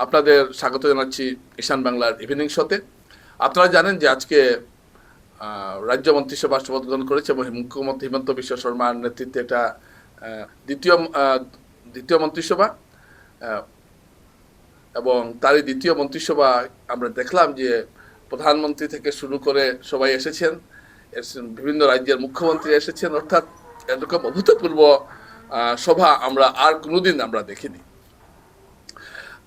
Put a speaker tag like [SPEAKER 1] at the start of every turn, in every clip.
[SPEAKER 1] আপনাদের স্বাগত জানাচ্ছি ঈশান বাংলার ইভিনিং শোতে। আপনারা জানেন যে আজকে রাজ্য মন্ত্রিসভা শপথ গ্রহণ করেছে এবং মুখ্যমন্ত্রী হিমন্ত বিশ্ব শর্মার নেতৃত্বে এটা দ্বিতীয় মন্ত্রিসভা, এবং তারই দ্বিতীয় মন্ত্রিসভা আমরা দেখলাম যে প্রধানমন্ত্রী থেকে শুরু করে সবাই এসেছেন, বিভিন্ন রাজ্যের মুখ্যমন্ত্রী এসেছেন, অর্থাৎ এরকম অভূতপূর্ব সভা আমরা আর কোনোদিন আমরা দেখিনি।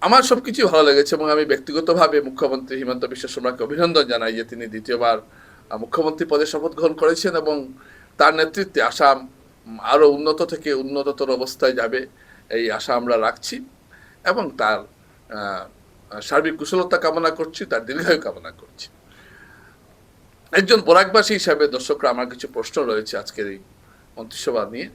[SPEAKER 1] আমার সবকিছু ভালো লেগেছে এবং আমি ব্যক্তিগতভাবে মুখ্যমন্ত্রী হিমন্ত বিশ্ব শর্মাকে অভিনন্দন জানাই যে তিনি দ্বিতীয়বার মুখ্যমন্ত্রী পদে শপথ গ্রহণ করেছেন এবং তার নেতৃত্বে আসাম আরও উন্নত থেকে উন্নততর অবস্থায় যাবে এই আশা আমরা রাখছি এবং তার সার্বিক কুশলতা কামনা করছি, তার দীর্ঘায়ু কামনা করছি। একজন বরাকবাসী হিসাবে দর্শকরা আমার কিছু প্রশ্ন রয়েছে আজকের এই মন্ত্রিসভা নিয়ে।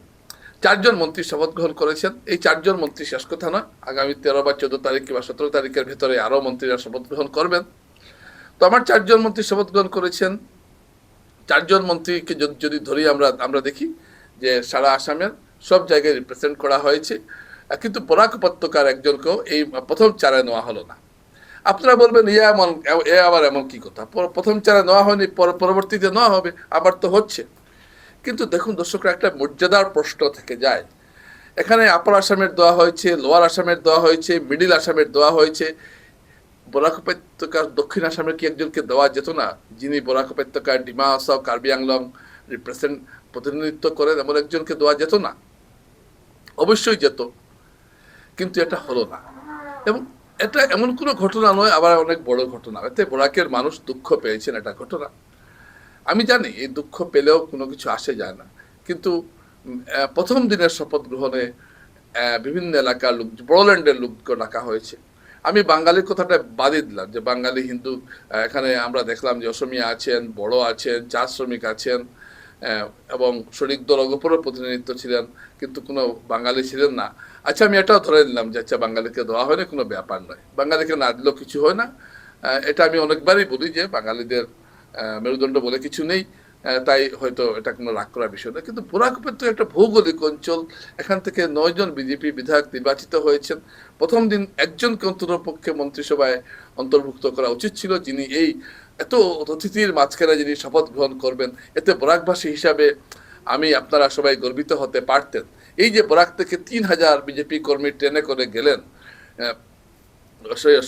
[SPEAKER 1] 4 জন মন্ত্রী শপথ গ্রহণ করেছেন। এই 4 জন মন্ত্রী শেষ কথা নয়, আগামী 13 বা 14 তারিখ কিংবা 17 তারিখের ভেতরে আরও মন্ত্রীরা শপথ গ্রহণ করবেন। তো আমার 4 জন মন্ত্রী শপথ গ্রহণ করেছেন। 4 জন মন্ত্রীকে যদি ধরি আমরা দেখি যে সারা আসামের সব জায়গায় রিপ্রেজেন্ট করা হয়েছে, কিন্তু বরাক উপত্যকার একজনকেও এই প্রথম 4-এ নেওয়া হলো না। আপনারা বলবেন এ আবার এমন কি কথা, প্রথম 4-এ নেওয়া হয়নি, পরবর্তীতে নেওয়া হবে, আবার তো হচ্ছে। কিন্তু দেখুন দর্শকরা, একটা মর্যাদার প্রশ্ন থেকে যায়। এখানে আপার আসামের দেওয়া হয়েছে, লোয়ার আসামের দেওয়া হয়েছে, মিডিল আসামের দেওয়া হয়েছে। বরাক উপত্যকার দক্ষিণ আসামের কি একজনকে দেওয়া যেত না, যিনি বরাক উপত্যকার ডিমা হাসাও, কার্বি আংলং প্রতিনিধিত্ব করেন, এমন একজনকে দেওয়া যেত না? অবশ্যই যেত, কিন্তু এটা হলো না। এবং এটা এমন কোনো ঘটনা নয়, আবার অনেক বড় ঘটনা। এতে বরাকের মানুষ দুঃখ পেয়েছেন, এটা ঘটনা। আমি জানি এই দুঃখ পেলেও কোনো কিছু আসে যায় না, কিন্তু প্রথম দিনের শপথ গ্রহণে বিভিন্ন এলাকার লোক, বড়োল্যান্ডের লোককে ডাকা হয়েছে। আমি বাঙালির কথাটা বাদই দিলাম, যে বাঙালি হিন্দু এখানে আমরা দেখলাম যে অসমিয়া আছেন, বড়ো আছেন, চা শ্রমিক আছেন, এবং শ্রমিক দল অগপরও প্রতিনিধিত্ব ছিলেন, কিন্তু কোনো বাঙালি ছিলেন না। আচ্ছা, আমি এটাও ধরে নিলাম যে আচ্ছা, বাঙালিকে দেওয়া হয় না, কোনো ব্যাপার নয়, বাঙালিকে না দিলেও কিছু হয় না। এটা আমি অনেকবারই বলি যে বাঙালিদের মেরুদণ্ড বলে কিছু নেই, তাই হয়তো এটা কোনো রাগ করার বিষয় না। কিন্তু বরাক উপত্যকা একটা ভৌগোলিক অঞ্চল, এখান থেকে 9 জন বিজেপি বিধায়ক নির্বাচিত হয়েছেন। প্রথম দিন একজনকে অন্ততপক্ষে মন্ত্রিসভায় অন্তর্ভুক্ত করা উচিত ছিল, যিনি এই এত অতিথির মাঝখানে যিনি শপথ গ্রহণ করবেন। এতে বরাকবাসী হিসাবে আপনারা সবাই গর্বিত হতে পারতেন। এই যে বরাক থেকে 3000 বিজেপি কর্মী ট্রেনে করে গেলেন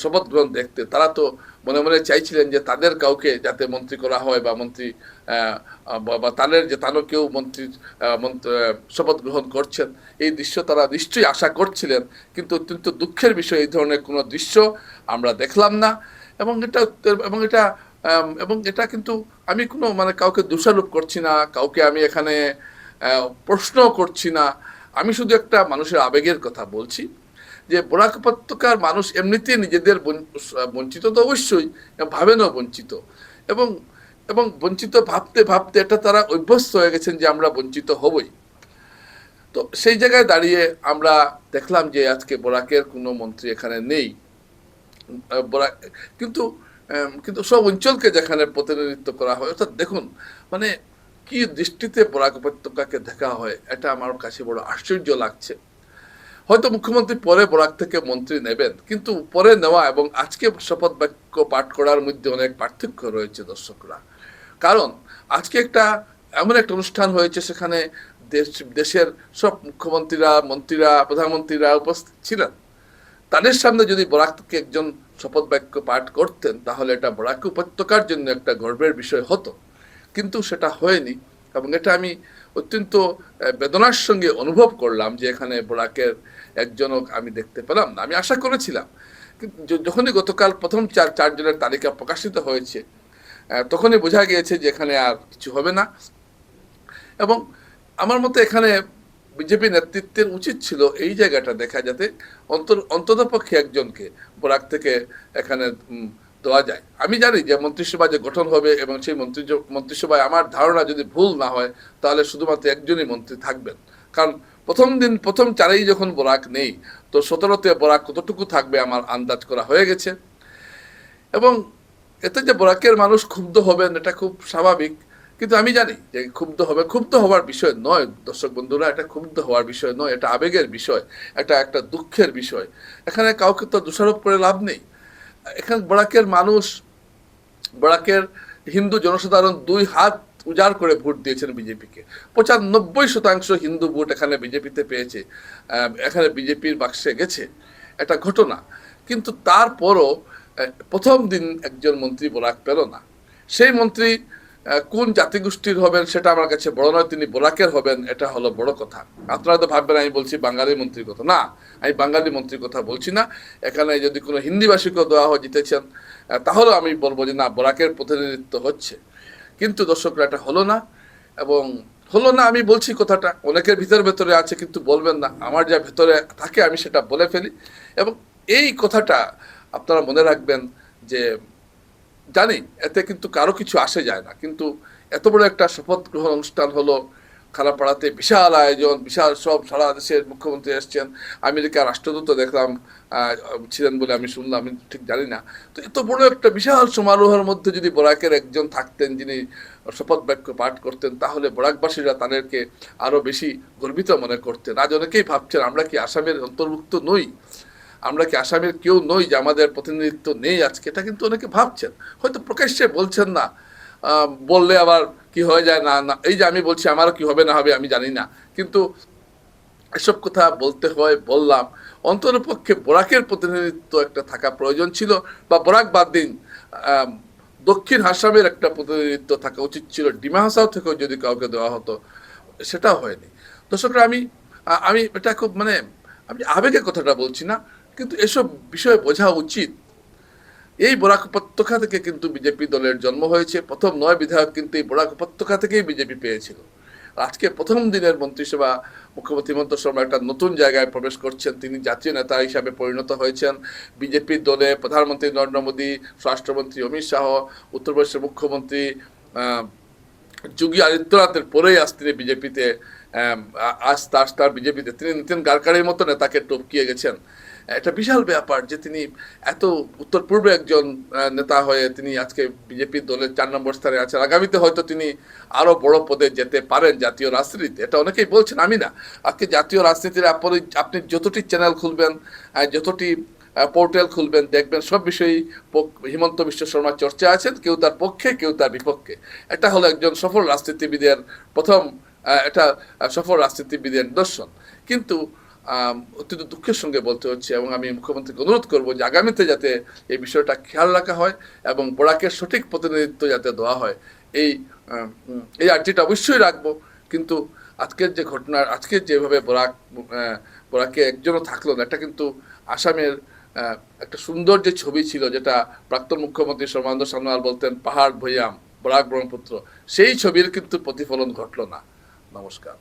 [SPEAKER 1] শপথ গ্রহণ দেখতে, তারা তো মনে মনে চাইছিলেন যে তাদের কাউকে যাতে মন্ত্রী করা হয়, বা মন্ত্রী বা তাদের যে তারও কেউ মন্ত্রীর শপথ গ্রহণ করছেন, এই দৃশ্য তারা নিশ্চয়ই আশা করছিলেন। কিন্তু অত্যন্ত দুঃখের বিষয়, এই ধরনের কোনো দৃশ্য আমরা দেখলাম না। এবং এটা কিন্তু আমি কোনো কাউকে দোষারোপ করছি না, কাউকে আমি এখানে প্রশ্ন করছি না। আমি শুধু একটা মানুষের আবেগের কথা বলছি যে বরাক উপত্যকার মানুষ এমনিতেই নিজেদের বঞ্চিত তো অবশ্যই ভাবেনও বঞ্চিত, এবং বঞ্চিত ভাবতে ভাবতে এটা তারা অভ্যস্ত হয়ে গেছেন যে আমরা বঞ্চিত হবই। তো সেই জায়গায় দাঁড়িয়ে আমরা দেখলাম যে আজকে বরাকের কোনো মন্ত্রী এখানে নেই। কিন্তু সব অঞ্চলকে যেখানে প্রতিনিধিত্ব করা হয়, অর্থাৎ দেখুন কি দৃষ্টিতে বরাক উপত্যকাকে দেখা হয়, এটা আমার কাছে বড় আশ্চর্য লাগছে। হয়তো মুখ্যমন্ত্রী পরে বরাক থেকে মন্ত্রী নেবেন, কিন্তু পরে নেওয়া এবং আজকে শপথ বাক্য পাঠ করার মধ্যে অনেক পার্থক্য রয়েছে দর্শকরা। কারণ আজকে এমন একটা অনুষ্ঠান হয়েছে, সেখানে দেশের সব মুখ্যমন্ত্রীরা, মন্ত্রীরা, প্রধানমন্ত্রীরা উপস্থিত ছিলেন। তাদের সামনে যদি বরাক থেকে একজন শপথ বাক্য পাঠ করতেন, তাহলে এটা বরাক উপত্যকার জন্য একটা গর্বের বিষয় হতো, কিন্তু সেটা হয়নি। এবং এটা আমি অত্যন্ত বেদনার সঙ্গে অনুভব করলাম যে এখানে বরাকের একজনও আমি দেখতে পেলাম না। আমি আশা করেছিলাম, কিন্তু যখনই গতকাল প্রথম 4 জনের তালিকা প্রকাশিত হয়েছে, তখনই বোঝা গিয়েছে যে এখানে আর কিছু হবে না। এবং আমার মতে এখানে বিজেপি নেতৃত্বের উচিত ছিল এই জায়গাটা দেখা, যাতে অন্ততপক্ষে একজনকে বরাক থেকে এখানে দেওয়া যায়। আমি জানি যে মন্ত্রিসভা যে গঠন হবে, এবং সেই মন্ত্রিসভায় আমার ধারণা যদি ভুল না হয়, তাহলে শুধুমাত্র একজনই মন্ত্রী থাকবেন। কারণ প্রথম 4-এই যখন বরাক নেই, তো 17তে বরাক কতটুকু থাকবে আমার আন্দাজ করা হয়ে গেছে। এবং এতে যে বরাকের মানুষ ক্ষুব্ধ হবেন, এটা খুব স্বাভাবিক। কিন্তু আমি জানি যে ক্ষুব্ধ হওয়ার বিষয় নয় দর্শক বন্ধুরা, এটা ক্ষুব্ধ হওয়ার বিষয় নয়, এটা আবেগের বিষয়, এটা একটা দুঃখের বিষয়। এখানে কাউকে তো দোষারোপ করে লাভ নেই। এখানে বরাকের মানুষ, বরাকের হিন্দু জনসাধারণ 2 হাত উজাড় করে ভোট দিয়েছেন বিজেপিকে। 95% হিন্দু ভোট এখানে বিজেপিতে পেয়েছে, এখানে বিজেপির বাক্সে গেছে, এটা ঘটনা। কিন্তু তারপরও প্রথম দিন একজন মন্ত্রী বরাক পেল না। সেই মন্ত্রী কোন জাতিগোষ্ঠীর হবেন সেটা আমার কাছে বড় নয়, তিনি বরাকের হবেন এটা হলো বড় কথা। আপনারা তো ভাববেন আমি বলছি বাঙালি মন্ত্রীর কথা, না, আমি বাঙালি মন্ত্রীর কথা বলছি না। এখানে যদি কোনো হিন্দিভাষীকেও দেওয়া হয় জিতেছেন, তাহলে আমি বলবো যে না, বরাকের প্রতিনিধিত্ব হচ্ছে। কিন্তু দর্শকরা এটা হলো না, এবং হলো না আমি বলছি কথাটা অনেকের ভেতরে আছে, কিন্তু বলবেন না। আমার যা ভেতরে থাকে আমি সেটা বলে ফেলি, এবং এই কথাটা আপনারা মনে রাখবেন যে জানি এতে কিন্তু কারো কিছু আসে যায় না, কিন্তু এত বড় একটা শপথ গ্রহণ অনুষ্ঠান হলো খানাপাড়াতে, বিশাল আয়োজন, বিশাল সব, সারা দেশের মুখ্যমন্ত্রী এসছেন, আমেরিকার রাষ্ট্রদূত দেখলাম ছিলেন বলে আমি শুনলাম, আমি ঠিক জানি না। তো এত বড় একটা বিশাল সমারোহের মধ্যে যদি বরাকের একজন থাকতেন যিনি শপথ বাক্য পাঠ করতেন, তাহলে বরাকবাসীরা তাদেরকে আরো বেশি গর্বিত মনে করতেন। আজ অনেকেই ভাবছেন আমরা কি আসামের অন্তর্ভুক্ত নই, আমরা কি আসামের কেউ নই, যে আমাদের প্রতিনিধিত্ব নেই আজকে, এটা কিন্তু অনেকে ভাবছেন, হয়তো প্রকাশ্যে বলছেন না। বললে আবার কি হয়ে যায়, না না, এই যে আমি বলছি আমারও কি হবে না হবে আমি জানি না, কিন্তু এসব কথা বলতে হয়, বললাম। অন্তরপক্ষে বরাকের প্রতিনিধিত্ব একটা থাকা প্রয়োজন ছিল, বা বরাক বাদ দিন, দক্ষিণ আসামের একটা প্রতিনিধিত্ব থাকা উচিত ছিল, ডিমা হাসাও থেকেও যদি কাউকে দেওয়া হতো, সেটাও হয়নি। দর্শকরা আমি আমি এটা খুব মানে আমি আবেগের কথাটা বলছি না, কিন্তু এসব বিষয় বোঝা উচিত। এই বরাক উপত্যকা থেকে কিন্তু বিজেপি দলের জন্ম হয়েছে, প্রথম 9 বিধায়ক কিন্তু এই বরাক উপত্যকা থেকেই বিজেপি পেয়েছিল। আজকে প্রথম দিনের মন্ত্রিসভা মুখ্যমন্ত্রী হেমন্ত শর্মা একটা নতুন জায়গায় প্রবেশ করছেন, তিনি জাতীয় নেতা হিসাবে পরিণত হয়েছেন। বিজেপির দলে প্রধানমন্ত্রী নরেন্দ্র মোদী, স্বরাষ্ট্রমন্ত্রী অমিত শাহ, উত্তরপ্রদেশের মুখ্যমন্ত্রী যোগী আদিত্যনাথের পরেই আজ তিনি বিজেপিতে, আজ তার বিজেপিতে তিনি নীতিন গাডকারির মতো নেতাকে টপকিয়ে গেছেন। এটা বিশাল ব্যাপার যে তিনি এত উত্তর পূর্বে একজন নেতা হয়ে তিনি আজকে বিজেপির দলের 4 নম্বর স্থানে আছেন। আগামীতে হয়তো তিনি আরো বড় পদে যেতে পারেন জাতীয় রাজনীতিতে, এটা অনেকেই বলছেন, আমি না। আজকে জাতীয় রাজনীতির আপনি যতটি চ্যানেল খুলবেন, যতটি পোর্টাল খুলবেন, দেখবেন সব বিষয়েই হিমন্ত বিশ্ব শর্মা চর্চা আছেন, কেউ তার পক্ষে কেউ তার বিপক্ষে। এটা হলো একজন সফল রাজনীতিবিদের প্রথম, এটা সফল রাজনীতিবিদের নিদর্শন। কিন্তু অত্যন্ত দুঃখের সঙ্গে বলতে হচ্ছে, এবং আমি মুখ্যমন্ত্রীকে অনুরোধ করবো যে আগামীতে যাতে এই বিষয়টা খেয়াল রাখা হয় এবং বরাকের সঠিক প্রতিনিধিত্ব যাতে দেওয়া হয়, এই এই আর্জিটা অবশ্যই রাখবো। কিন্তু আজকের যে ঘটনা, আজকের যেভাবে বরাকে একজনও থাকলো না, এটা কিন্তু আসামের একটা সুন্দর যে ছবি ছিল, যেটা প্রাক্তন মুখ্যমন্ত্রী সর্বানন্দ সোনোয়াল বলতেন পাহাড় ভৈয়াম বরাক ব্রহ্মপুত্র, সেই ছবির কিন্তু প্রতিফলন ঘটলো না। নমস্কার।